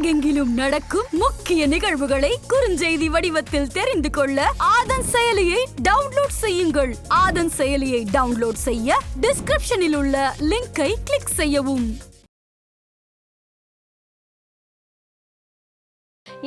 உலகெங்கிலும் நடக்கும் முக்கிய நிகழ்வுகளை குறுஞ்செய்தி வடிவத்தில் தெரிந்து கொள்ள ஆதன் செயலியை டவுன்லோட் செய்யுங்கள். ஆதன் செயலியை டவுன்லோட் செய்ய டிஸ்கிரிப்ஷனில் உள்ள லிங்கை கிளிக் செய்யவும்.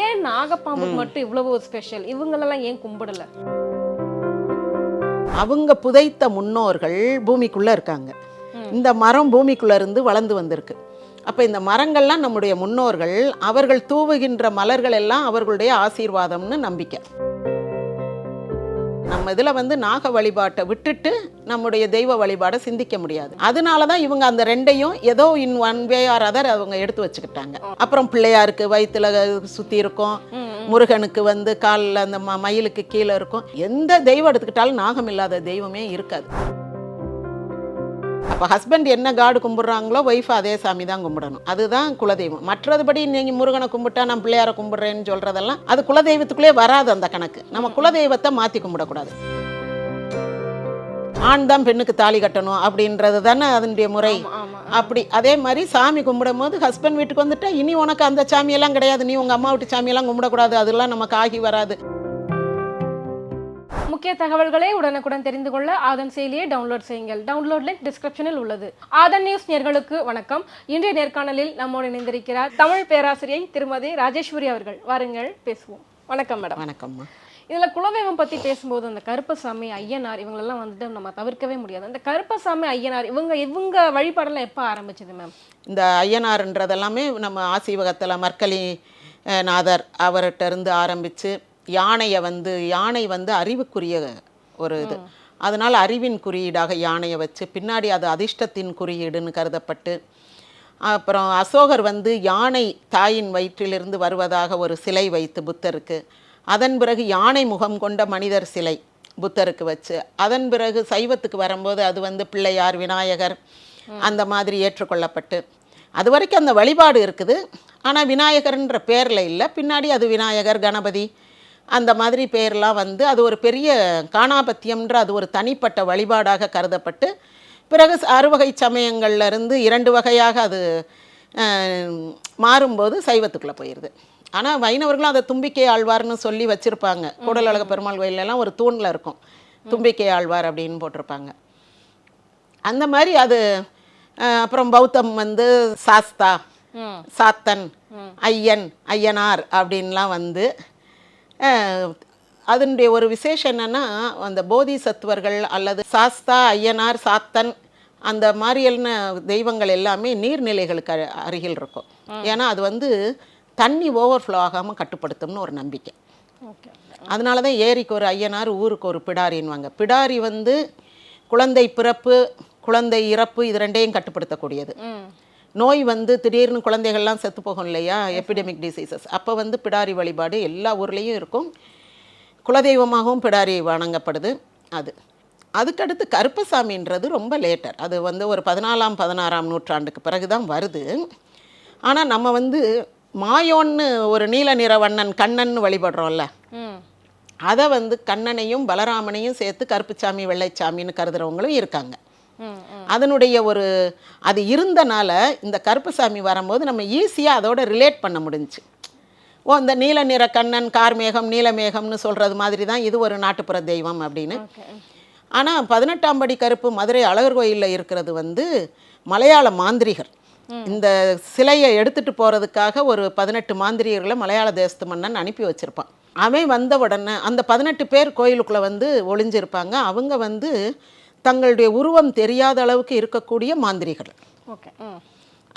ஏன் நாகப்பாம்புக்கு மட்டும் இவ்வளவு ஸ்பெஷல்? இவங்களெல்லாம் ஏன் கும்பிடல? அவங்க புதைத்த முன்னோர்கள் பூமிக்குள்ள இருக்காங்க. இந்த மரம் பூமிக்குள்ள இருந்து வளர்ந்து வந்திருக்கு. அப்போ இந்த மரங்கள்லாம் நம்முடைய முன்னோர்கள், அவர்கள் தூவுகின்ற மலர்கள் எல்லாம் அவர்களுடைய ஆசீர்வாதம்னு நம்பிக்கை. நம்ம இதில் நாக வழிபாட்டை விட்டுட்டு நம்முடைய தெய்வ வழிபாடை சிந்திக்க முடியாது. அதனால தான் இவங்க அந்த ரெண்டையும் ஏதோ in one way or other அவங்க எடுத்து வச்சுக்கிட்டாங்க. அப்புறம் பிள்ளையாருக்கு வயிற்றுல சுற்றி இருக்கும், முருகனுக்கு காலில் அந்த மயிலுக்கு கீழே இருக்கும். எந்த தெய்வம் எடுத்துக்கிட்டாலும் நாகம் இல்லாத தெய்வமே இருக்காது. அப்போ ஹஸ்பண்ட் என்ன காடு கும்பிட்றாங்களோ ஒய்ஃப் அதே சாமி தான் கும்பிடணும். அதுதான் குலதெய்வம். மற்றதுபடி நீங்கள் முருகனை கும்பிட்டா நான் பிள்ளையாரை கும்பிட்றேன்னு சொல்கிறதெல்லாம் அது குலதெய்வத்துக்குள்ளே வராது. அந்த கணக்கு நம்ம குலதெய்வத்தை மாற்றி கும்பிடக்கூடாது. ஆண் தான் பெண்ணுக்கு தாலி கட்டணும் அப்படின்றது தானே அதனுடைய முறை. அப்படி அதே மாதிரி சாமி கும்பிடும் போது ஹஸ்பண்ட் வீட்டுக்கு வந்துட்டா இனி உனக்கு அந்த சாமியெல்லாம் கிடையாது, நீ உங்கள் அம்மா வீட்டு சாமியெல்லாம் கும்பிடக்கூடாது, அதெல்லாம் நமக்கு ஆகி வராது. முக்கிய தகவல்களை உடனுக்குடன் தெரிந்து கொள்ள ஆதன் செயலியை டவுன்லோட் செய்யுங்கள். டவுன்லோட் லிங்க் டிஸ்கிரிப்ஷனில் உள்ளது. ஆதன் நியூஸ் நேயர்களுக்கு வணக்கம். இன்றைய நேர்காணலில் நம்மோடு இணைந்திருக்கிறார் தமிழ் பேராசிரியை திருமதி ராஜேஸ்வரி அவர்கள். வாருங்கள் பேசுவோம். வணக்கம் மேடம். வணக்கம்மா. இதில் குலதெய்வம் பற்றி பேசும்போது அந்த கருப்பசாமி, ஐயனார் இவங்களெல்லாம் நம்ம தவிர்க்கவே முடியாது. அந்த கருப்பசாமி, ஐயனார் இவங்க வழிபாடெல்லாம் எப்போ ஆரம்பிச்சது மேம்? இந்த ஐயனார்ன்றதெல்லாமே நம்ம ஆசீவகத்தில் மர்க்கலி நாதர் அவர்கிட்ட இருந்து ஆரம்பித்து யானை அறிவுக்குரிய ஒரு இது. அதனால் அறிவின் குறியீடாக யானையை வச்சு பின்னாடி அது அதிர்ஷ்டத்தின் குறியீடுன்னு கருதப்பட்டு, அப்புறம் அசோகர் யானை தாயின் வயிற்றிலிருந்து வருவதாக ஒரு சிலை வைத்து புத்தருக்கு, அதன் பிறகு யானை முகம் கொண்ட மனிதர் சிலை புத்தருக்கு வச்சு, அதன் பிறகு சைவத்துக்கு வரும்போது அது பிள்ளையார், விநாயகர் அந்த மாதிரி ஏற்றுக்கொள்ளப்பட்டு, அது வரைக்கும் அந்த வழிபாடு இருக்குது. ஆனால் விநாயகர்ன்ற பேரில் இல்லை, பின்னாடி அது விநாயகர், கணபதி அந்த மாதிரி பேர்லாம் அது ஒரு பெரிய காணாபத்தியம்ன்ற அது ஒரு தனிப்பட்ட வழிபாடாக கருதப்பட்டு, பிறகு 6 வகை சமயங்கள்லேருந்து 2 வகையாக அது மாறும்போது சைவத்துக்குள்ளே போயிடுது. ஆனால் வைணவர்களும் அதை தும்பிக்கை ஆழ்வார்னு சொல்லி வச்சுருப்பாங்க. கூடலழக பெருமாள் கோயிலெல்லாம் ஒரு தூணில் இருக்கும் தும்பிக்கை ஆழ்வார் அப்படின்னு போட்டிருப்பாங்க. அந்த மாதிரி அது. அப்புறம் பௌத்தம் சாஸ்தா, சாத்தன், ஐயன், ஐயனார் அப்படின்லாம் அதனுடைய ஒரு விசேஷம் என்னென்னா, அந்த போதி சத்துவர்கள் அல்லது சாஸ்தா, ஐயனார், சாத்தன் அந்த மாதிரியான தெய்வங்கள் எல்லாமே நீர்நிலைகளுக்கு அருகில் இருக்கும். ஏன்னா அது தண்ணி ஓவர்ஃப்ளோ ஆகாமல் கட்டுப்படுத்தும்னு ஒரு நம்பிக்கை. அதனால தான் ஏரிக்கு ஒரு ஐயனார், ஊருக்கு ஒரு பிடாரின்வாங்க. பிடாரி குழந்தை பிறப்பு, குழந்தை இறப்பு இது ரெண்டையும் கட்டுப்படுத்தக்கூடியது. நோய் திடீர்னு குழந்தைகள்லாம் செத்து போகும் இல்லையா, எபிடெமிக் டிசீசஸ். அப்போ பிடாரி வழிபாடு எல்லா ஊர்லேயும் இருக்கும். குலதெய்வமாகவும் பிடாரி வணங்கப்படுது. அதுக்கடுத்து கருப்பசாமின்றது ரொம்ப லேட்டர். அது ஒரு 14ஆம் 16ஆம் நூற்றாண்டுக்கு பிறகு தான் வருது. ஆனால் நம்ம மாயோன்னு ஒரு நீல நிற வண்ணன் கண்ணன் வழிபடுறோம்ல, அதை கண்ணனையும் பலராமனையும் சேர்த்து கருப்புச்சாமி, வெள்ளைச்சாமின்னு கருதுறவங்களும் இருக்காங்க. அதனுடைய அது இருந்தனால இந்த கருப்பசாமி வரும்போது நம்ம ஈஸியாக அதோட ரிலேட் பண்ண முடிஞ்சுச்சு. இந்த நீல நிற கண்ணன், கார்மேகம், நீலமேகம்னு சொல்கிறது மாதிரி தான் இது ஒரு நாட்டுப்புற தெய்வம் அப்படின்னு. ஆனால் 18ஆம் படி கருப்பு மதுரை அழகர் கோயிலில் இருக்கிறது மலையாள மாந்திரிகர். இந்த சிலையை எடுத்துகிட்டு போகிறதுக்காக ஒரு 18 மாந்திரிகர்களை மலையாள தேசத்து மன்னன் அனுப்பி வச்சுருப்பான். அவன் வந்த உடனே அந்த 18 பேர் கோயிலுக்குள்ளே ஒளிஞ்சிருப்பாங்க. அவங்க தங்களுடைய உருவம் தெரியாத அளவுக்கு இருக்கக்கூடிய மாந்திரிகர்கள்.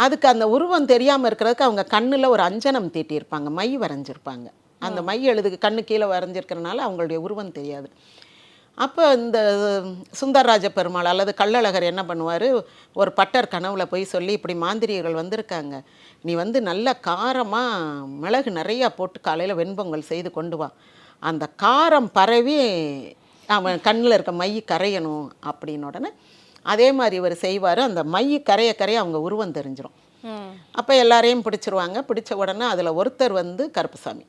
அதுக்கு அந்த உருவம் தெரியாமல் இருக்கிறதுக்கு அவங்க கண்ணில் ஒரு அஞ்சனம் தீட்டியிருப்பாங்க, மை வரைஞ்சிருப்பாங்க. அந்த மை கண்ணு கீழே வரைஞ்சிருக்கிறனால அவங்களுடைய உருவம் தெரியாது. அப்போ இந்த சுந்தரராஜ பெருமாள் அல்லது கள்ளழகர் என்ன பண்ணுவார், ஒரு பட்டர் கனவுல போய் சொல்லி, இப்படி மாந்திரிகர்கள் வந்திருக்காங்க, நீ நல்ல காரமாக மிளகு நிறையா போட்டு காலையில் வெண்பொங்கல் செய்து கொண்டு வா, அந்த காரம் பரவி அவன் கண்ணில் இருக்க மை கரையணும் அப்படின்னு. உடனே அதே மாதிரி இவர் செய்வார். அந்த மை கரைய அவங்க உருவம் தெரிஞ்சிடும். அப்போ எல்லாரையும் பிடிச்சிருவாங்க. பிடிச்ச உடனே அதில் ஒருத்தர் கருப்பசாமி.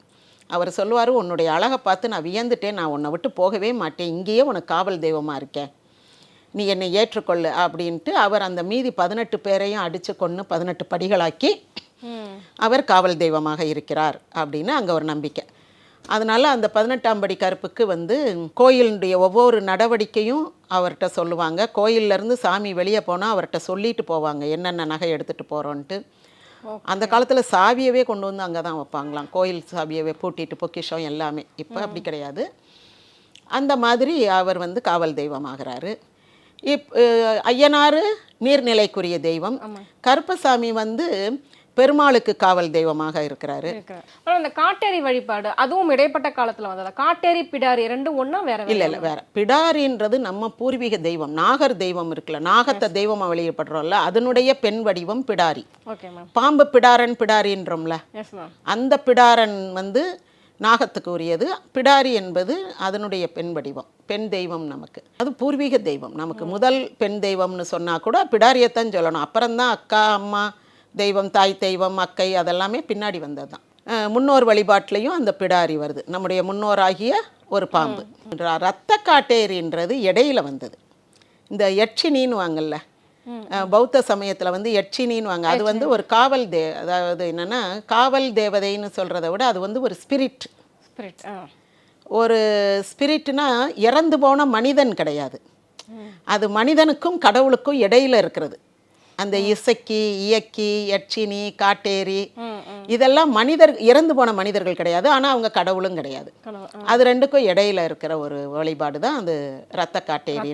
அவர் சொல்லுவார், உன்னுடைய அழகை பார்த்து நான் வியந்துட்டேன், நான் உன்னை விட்டு போகவே மாட்டேன், இங்கேயே உனக்கு காவல் தெய்வமாக இருக்கேன், நீ என்னை ஏற்றுக்கொள்ளு அப்படின்ட்டு அவர் அந்த மீதி 18 பேரையும் அடித்து கொன்று 18 படிகளாக்கி அவர் காவல் தெய்வமாக இருக்கிறார் அப்படின்னு அங்கே ஒரு நம்பிக்கை. அதனால் அந்த 18ஆம் படி கருப்புக்கு வந்து கோயிலுடைய ஒவ்வொரு நடவடிக்கையும் அவர்கிட்ட சொல்லுவாங்க. கோயிலேருந்து சாமி வெளியே போனால் அவர்கிட்ட சொல்லிட்டு போவாங்க என்னென்ன நகை எடுத்துகிட்டு போகிறோன்ட்டு. அந்த காலத்தில் சாவியவே கொண்டு வந்து அங்கே தான் வைப்பாங்களாம், கோயில் சாவியவே பூட்டிட்டு பொக்கிஷம் எல்லாமே. இப்போ அப்படி கிடையாது. அந்த மாதிரி அவர் வந்து காவல் தெய்வமாகிறாரு. ஐயனார் நீர்நிலைக்குரிய தெய்வம், கருப்பசாமி வந்து பெருமாளுக்கு காவல் தெய்வமாக இருக்கிறாரு. அந்த காட்டேரி வழிபாடு அதுவும் இடைப்பட்ட காலத்துல வந்ததா? காட்டேரி பிடாரி ரெண்டும் ஒண்ணா வேற? இல்ல வேற. பிடாரின்றது நம்ம பூர்வீக தெய்வம், நாகர் தெய்வம் இருக்குல்ல, நாகத்தை தெய்வமா வெளியிடப்படுறோம்ல, அதனுடைய பெண் வடிவம் பிடாரி. பாம்பு பிடாரன் பிடாரின்றோம்ல, அந்த பிடாரன் வந்து நாகத்துக்கு உரியது. பிடாரி என்பது அதனுடைய பெண் வடிவம், பெண் தெய்வம். நமக்கு அது பூர்வீக தெய்வம். நமக்கு முதல் பெண் தெய்வம்னு சொன்னா கூட பிடாரியத்தான் சொல்லணும். அப்புறம்தான் அக்கா, அம்மா தெய்வம், தாய் தெய்வம், அக்கை அதெல்லாமே பின்னாடி வந்தது தான். முன்னோர் வழிபாட்டிலையும் அந்த பிடாரி வருது. நம்முடைய முன்னோராகிய ஒரு பாம்பு. ரத்த காட்டேரின்றது இடையில வந்தது. இந்த யட்சினின்னு வாங்கல்ல, பௌத்த சமயத்தில் வந்து யட்சினின்னு வாங்க, அது வந்து ஒரு காவல் அதாவது என்னென்னா காவல் தேவதைன்னு சொல்கிறத விட அது வந்து ஒரு ஸ்பிரிட். ஒரு ஸ்பிரிட்னா இறந்து போன மனிதன் கிடையாது, அது மனிதனுக்கும் கடவுளுக்கும் இடையில இருக்கிறது. அந்த இசக்கி, இயக்கி, யட்சினி, காட்டேரி இதெல்லாம் இறந்து போன மனிதர்கள் கிடையாது, ஆனால் அவங்க கடவுளும் கிடையாது. அது ரெண்டுக்கும் இடையில இருக்கிற ஒரு வழிபாடு தான் அது ரத்த காட்டேரி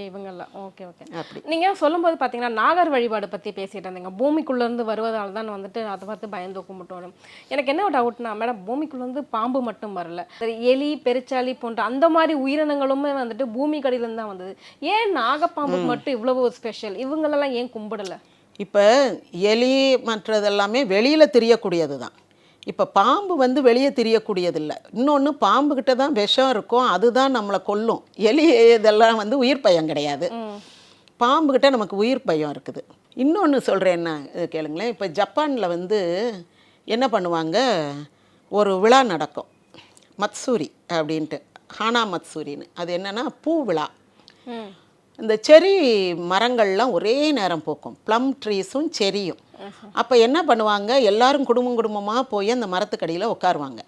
இவங்கெல்லாம். Okay okay. அப்படி நீங்கள் சொல்லும்போது பார்த்தீங்கன்னா நாகர் வழிபாடு பற்றி பேசிட்டு இருந்தீங்க. பூமிக்குள்ளேருந்து வருவதால் தான் வந்துட்டு அதை பார்த்து பயந்து கும்பிட்டோம். எனக்கு என்ன டவுட்னா மேடம், பூமிக்குள்ளேருந்து பாம்பு மட்டும் வரல, எலி, பெருச்சாலி போன்ற அந்த மாதிரி உயிரினங்களுமே வந்துட்டு பூமி கடியிலேருந்து தான் வந்தது. ஏன் நாகப்பாம்புக்கு மட்டும் இவ்வளவு ஸ்பெஷல்? இவங்களெல்லாம் ஏன் கும்பிடலை? இப்போ எலி மற்றதெல்லாமே வெளியில் தெரியக்கூடியது தான். இப்போ பாம்பு வந்து வெளியே தெரியக்கூடியதில்லை. இன்னொன்று, பாம்புக்கிட்ட தான் விஷம் இருக்கும், அதுதான் நம்மளை கொல்லும். எலி இதெல்லாம் வந்து உயிர் பயம் கிடையாது, பாம்புக்கிட்ட நமக்கு உயிர் பயம் இருக்குது. இன்னொன்று சொல்கிறேன், என்ன கேளுங்களேன். இப்போ ஜப்பானில் வந்து என்ன பண்ணுவாங்க, ஒரு விழா நடக்கும், மத்சூரி அப்படின்ட்டு, ஹானா மத்சூரின்னு. அது என்னென்னா பூ விழா. இந்த செரி மரங்கள்லாம் ஒரே நேரம் பூக்கும், ப்ளம் ட்ரீஸும் செரியும். அப்போ என்ன பண்ணுவாங்க, எல்லாரும் குடும்பமாக போய் அந்த மரத்துக்கடியில் உட்காருவாங்க.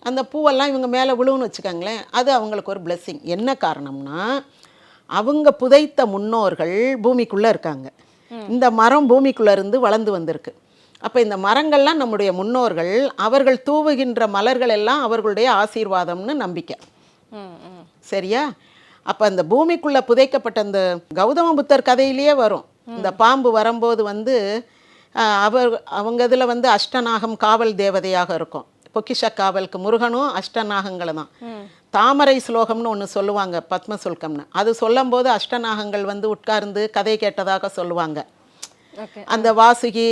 அந்த பூவெல்லாம் இவங்க மேலே விழுவுன்னு வச்சுக்கோங்களேன், அது அவங்களுக்கு ஒரு பிளெஸ்ஸிங். என்ன காரணம்னா, அவங்க புதைத்த முன்னோர்கள் பூமிக்குள்ளே இருக்காங்க, இந்த மரம் பூமிக்குள்ளே இருந்து வளர்ந்து வந்திருக்கு. அப்போ இந்த மரங்கள்லாம் நம்முடைய முன்னோர்கள், அவர்கள் தூவுகின்ற மலர்கள் எல்லாம் அவர்களுடைய ஆசீர்வாதம்னு நம்பிக்கை. சரியா? அப்போ அந்த பூமிக்குள்ளே புதைக்கப்பட்ட அந்த கௌதம புத்தர் கதையிலேயே வரும், இந்த பாம்பு வரும்போது வந்து அவங்க இதில் வந்து அஷ்டநாகம் காவல் தேவதையாக இருக்கும். பொக்கிஷ காவலுக்கு முருகனும் அஷ்டநாகங்களை தான். தாமரை ஸ்லோகம்னு ஒன்று சொல்லுவாங்க, பத்மசுல்கம்னு. அது சொல்லும் போது அஷ்டநாகங்கள் வந்து உட்கார்ந்து கதை கேட்டதாக சொல்லுவாங்க. அந்த வாசுகி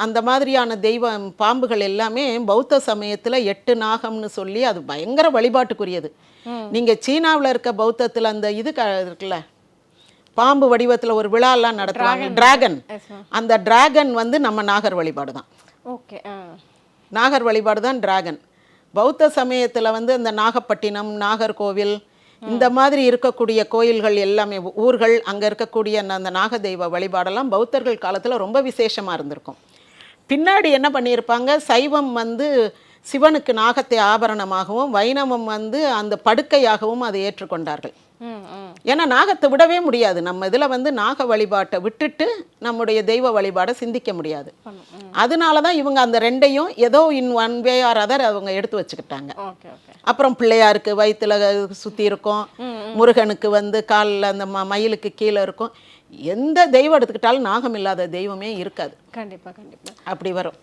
அந்த மாதிரியான தெய்வம் பாம்புகள் எல்லாமே பௌத்த சமயத்தில் 8 நாகம்னு சொல்லி அது பயங்கர வழிபாட்டுக்குரியது. நீங்கள் சீனாவில் இருக்க பௌத்தத்தில் அந்த இது இருக்குல்ல, பாம்பு வடிவத்தில் ஒரு விழாலாம் நடத்துவாங்க, டிராகன். அந்த டிராகன் வந்து நம்ம நாகர் வழிபாடு தான். ஓகே, நாகர் வழிபாடு தான் டிராகன். பௌத்த சமயத்தில் வந்து அந்த நாகப்பட்டினம், நாகர்கோவில், இந்த மாதிரி இருக்கக்கூடிய கோயில்கள் எல்லாமே, ஊர்கள், அங்கே இருக்கக்கூடிய அந்த நாக தெய்வ வழிபாடெல்லாம் பௌத்தர்கள் காலத்தில் ரொம்ப விசேஷமாக இருந்திருக்கும். பின்னாடி என்ன பண்ணியிருப்பாங்க, சைவம் வந்து சிவனுக்கு நாகத்தை ஆபரணமாகவும், வைணவம் வந்து அந்த படுக்கையாகவும் அதை ஏற்றுக்கொண்டார்கள். ஏன்னா நாகத்தை விடவே முடியாது. நம்ம இதில் வந்து நாக வழிபாட்டை விட்டுட்டு நம்முடைய தெய்வ வழிபாடை சிந்திக்க முடியாது. அதனால தான் இவங்க அந்த ரெண்டையும் ஏதோ in one way or other அவங்க எடுத்து வச்சுக்கிட்டாங்க. அப்புறம் பிள்ளையாருக்கு வயிற்றுல சுற்றி இருக்கும், முருகனுக்கு வந்து காலில் அந்த மயிலுக்கு கீழே இருக்கும். எந்த தெய்வம் எடுத்துக்கிட்டாலும் நாகம் இல்லாத தெய்வமே இருக்காது. கண்டிப்பாக கண்டிப்பாக அப்படி வரும்.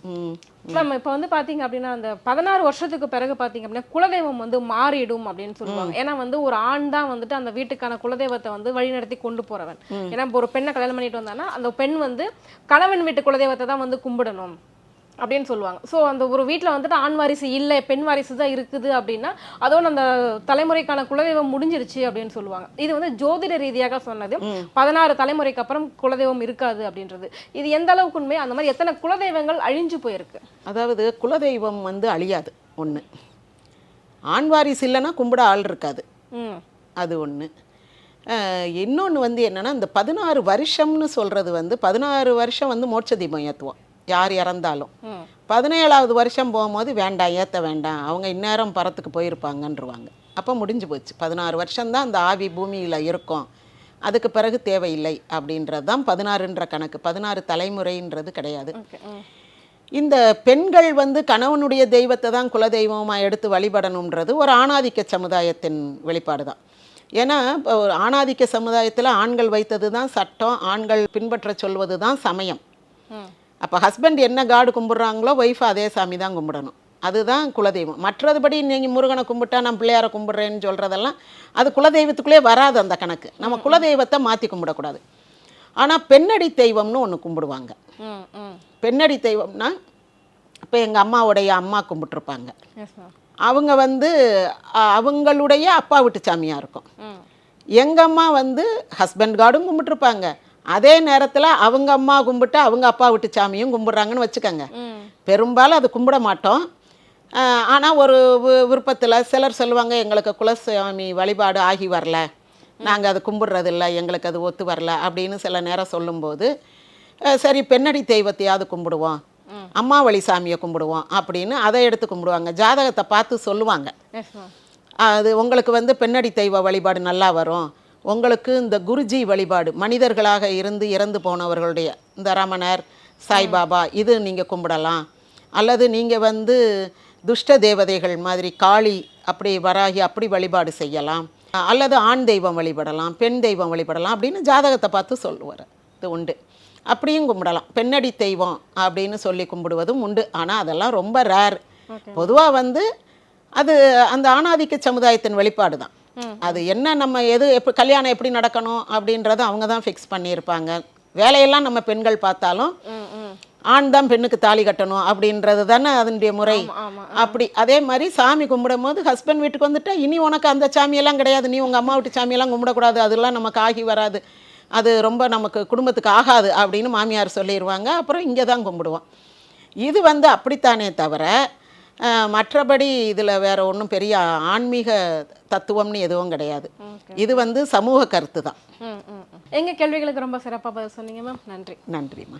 மேம் இப்போ வந்து பார்த்தீங்க அப்படின்னா அந்த 16 வருஷத்துக்கு பிறகு பார்த்தீங்க அப்படின்னா குலதெய்வம் வந்து மாறிடும் அப்படின்னு சொல்லுவாங்க. ஏன்னா வந்து ஒரு ஆண் தான் வந்துட்டு அந்த வீட்டுக்கான குலதெய்வத்தை வந்து வழிநடத்தி கொண்டு போறவன். ஏன்னா ஒரு பெண்ணை கல்யாணம் பண்ணிட்டு வந்தானா அந்த பெண் வந்து கணவன் வீட்டு குலதெய்வத்தை தான் வந்து கும்பிடணும் அப்படின்னு சொல்லுவாங்க. ஸோ அந்த ஒரு வீட்டில் வந்துட்டு ஆண் வாரிசு இல்லை, பெண் வாரிசு தான் இருக்குது அப்படின்னா அதோட அந்த தலைமுறைக்கான குலதெய்வம் முடிஞ்சிருச்சு அப்படின்னு சொல்லுவாங்க. இது வந்து ஜோதிட ரீதியாக சொன்னது. 16 தலைமுறைக்கு அப்புறம் குலதெய்வம் இருக்காது அப்படின்றது. இது எந்த அளவுக்கு உண்மை? அந்த மாதிரி எத்தனை குலதெய்வங்கள் அழிஞ்சு போயிருக்கு? அதாவது குலதெய்வம் வந்து அழியாது. ஒன்று, ஆண் வாரிசு இல்லைன்னா கும்பிட ஆள் இருக்காது, அது ஒன்று. இன்னொன்று வந்து என்னென்னா, இந்த 16 வருஷம்னு சொல்கிறது வந்து 16 வருஷம் வந்து மோட்ச தீபம் ஏற்றுவோம் யார் இறந்தாலும். ம் 17வது வருஷம் போகும்போது வேண்டாம், ஏற்ற வேண்டாம், அவங்க இந்நேரம் பரத்துக்கு போயிருப்பாங்கன்றவாங்க. அப்போ முடிஞ்சு போச்சு. 16 வருஷம்தான் அந்த ஆவி பூமியில் இருக்கும், அதுக்கு பிறகு தேவையில்லை அப்படின்றது தான் 16ன்ற கணக்கு. 16 தலைமுறைன்றது கிடையாது. ஓகே இந்த பெண்கள் வந்து கணவனுடைய தெய்வத்தை தான் குலதெய்வமாக எடுத்து வழிபடணுன்றது ஒரு ஆணாதிக்க சமுதாயத்தின் வெளிப்பாடு தான். ஏன்னா இப்போ ஒரு ஆணாதிக்க சமுதாயத்தில் ஆண்கள் வைத்தது தான் சட்டம், ஆண்கள் பின்பற்ற சொல்வது தான் சமயம். அப்போ ஹஸ்பண்ட் என்ன காடு கும்பிட்றாங்களோ ஒய்ஃப் அதே சாமி தான் கும்பிடணும், அதுதான் குலதெய்வம். மற்றதுபடி நீங்கள் முருகனை கும்பிட்டா நான் பிள்ளையாரை கும்பிட்றேன்னு சொல்கிறதெல்லாம் அது குலதெய்வத்துக்குள்ளே வராது அந்த கணக்கு. நம்ம குலதெய்வத்தை மாற்றி கும்பிடக்கூடாது. ஆனால் பெண்ணடி தெய்வம்னு ஒன்று கும்பிடுவாங்க. பெண்ணடி தெய்வம்னா இப்போ எங்கள் அம்மாவுடைய அம்மா கும்பிட்டுருப்பாங்க, அவங்க வந்து அவங்களுடைய அப்பா வீட்டு சாமியாக இருக்கும். எங்கள் அம்மா வந்து ஹஸ்பண்ட் கார்டும் கும்பிட்டுருப்பாங்க, அதே நேரத்தில் அவங்க அம்மா கும்பிட்டு அவங்க அப்பா வீட்டு சாமியும் கும்பிட்றாங்கன்னு வச்சுக்கோங்க. பெரும்பாலும் அது கும்பிட மாட்டோம். ஆனால் ஒரு விருப்பத்தில் சிலர் சொல்லுவாங்க எங்களுக்கு குலசாமி வழிபாடு ஆகி வரல, நாங்கள் அது கும்பிட்றதில்ல, எங்களுக்கு அது ஒத்து வரல அப்படின்னு சில நேரம் சொல்லும்போது சரி பெண்ணடி தெய்வத்தையாவது கும்பிடுவோம், அம்மா வழி சாமியை கும்பிடுவோம் அப்படின்னு அதை எடுத்து கும்பிடுவாங்க. ஜாதகத்தை பார்த்து சொல்லுவாங்க, அது உங்களுக்கு வந்து பெண்ணடி தெய்வ வழிபாடு நல்லா வரும், உங்களுக்கு இந்த குருஜி வழிபாடு மனிதர்களாக இருந்து இறந்து போனவர்களுடைய இந்த ரமணர் சாய்பாபா இது நீங்கள் கும்பிடலாம், அல்லது நீங்கள் வந்து துஷ்ட தேவதைகள் மாதிரி காளி அப்படி வராகி அப்படி வழிபாடு செய்யலாம், அல்லது ஆண் தெய்வம் வழிபடலாம், பெண் தெய்வம் வழிபடலாம் அப்படின்னு ஜாதகத்தை பார்த்து சொல்லுவார். இது உண்டு. அப்படியும் கும்பிடலாம். பெண்ணடி தெய்வம் அப்படின்னு சொல்லி கும்பிடுவதும் உண்டு. ஆனால் அதெல்லாம் ரொம்ப ரேர். பொதுவாக வந்து அது அந்த ஆணாதிக்க சமுதாயத்தின் வெளிப்பாடு தான். அது என்ன நம்ம எது எப்படி கல்யாணம் எப்படி நடக்கணும் அப்படின்றத அவங்க தான் ஃபிக்ஸ் பண்ணியிருப்பாங்க. வேலையெல்லாம் நம்ம பெண்கள் பார்த்தாலும் ஆண் தான் பெண்ணுக்கு தாலி கட்டணும் அப்படின்றது தானே அதனுடைய முறை. அப்படி அதே மாதிரி சாமி கும்பிடும் போது ஹஸ்பண்ட் வீட்டுக்கு வந்துட்டா இனி உனக்கு அந்த சாமியெல்லாம் கிடையாது, நீ உங்கள் அம்மா வீட்டு சாமியெல்லாம் கும்பிடக்கூடாது, அதெல்லாம் நமக்கு ஆகி வராது, அது ரொம்ப நமக்கு குடும்பத்துக்கு ஆகாது அப்படின்னு மாமியார் சொல்லிடுவாங்க. அப்புறம் இங்கே தான் கும்பிடுவோம். இது வந்து அப்படித்தானே தவிர மற்றபடி இதில் வேறு ஒன்றும் பெரிய ஆன்மீக தத்துவம்னு எதுவும் கிடையாது. இது வந்து சமூக கருத்து தான். எங்கள் கேள்விகளுக்கு ரொம்ப சிறப்பாக பதில் சொன்னீங்க மேம். நன்றி. நன்றிம்மா.